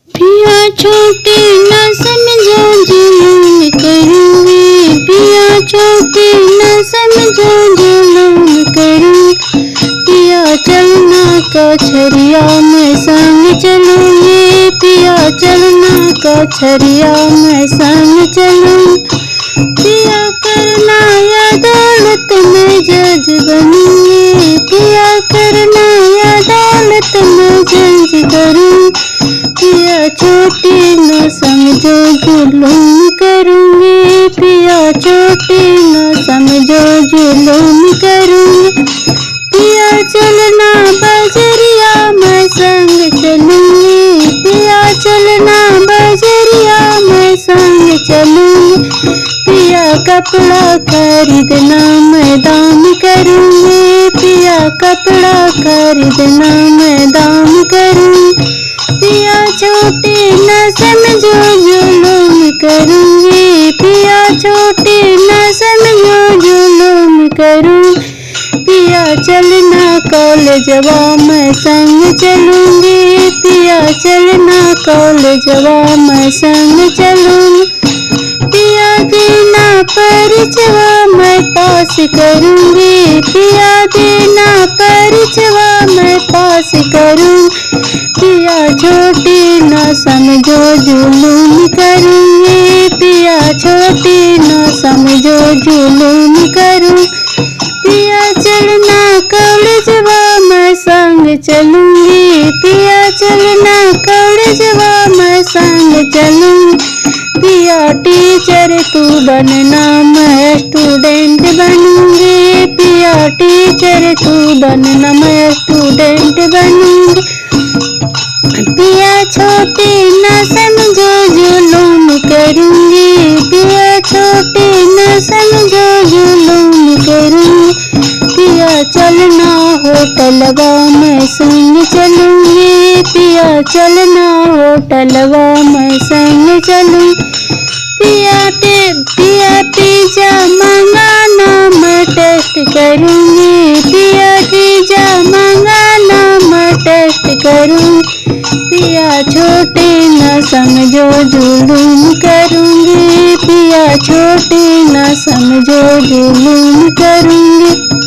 पिया छोटे न समझो जुलूम करूँगी, पिया छोटे न समझो जुलूम करूँ। पिया चलना का छरिया मैं संग चलूँगी, पिया चलना का छरिया मैं संग चलूँ। पिया करना या दौलत में जज बनूँगी, पिया करना या दौलत में जज करूँ। पिया छोटी न समझो जुलूम करूँगी, पिया छोटी न समझो जुलूम करूँगी। पिया चलना बजरिया मैं संग चलूँगी, पिया चलना बजरिया मैं संग चलूँगी। पिया कपड़ा खरीदना मैं दाम करूँगी, पिया कपड़ा खरीदना मैं दाम करूँगी। पिया छोटे न समझो जुलूम करूँगी, पिया छोटे न समझो जुलूम करूँ। पिया चलना कॉलेजवा मैं संग चलूँगी, पिया चलना कॉलेजवा मैं संग चलूँगी। पिया देना परीक्षवा मैं पास करूँगी, पिया देना परीक्षवा मैं पास करूँ। पिया छोटी न समझो जुलूम करूँगी, पिया छोटी न समझो जुलूम करूँ। पिया चलना कॉलेजवा मैं संग चलूँगी, पिया चलना कॉलेजवा मैं संग चलूँगी। पिया टीचर तू बनना मैं स्टूडेंट बनूँगी, पिया टीचर तू बनना मैं स्टूडेंट बनूँगी। पिया छोटे न समझो जुलूम करूँगी, पिया छोटे न समझो जुलूम करूँगी। पिया चलना होटलवा मैं संग चलूँगी, पिया चलना होटलवा मैं संग चलूँ। पिया पिज़्ज़ा मंगाना मैं टेस्ट करूँगी, पिया पिज़्ज़ा मंगाना मैं टेस्ट करूँगी। पिया छोटे न समझो जुलूम करूँगी, पिया छोटे न समझो जुलूम करूँगी।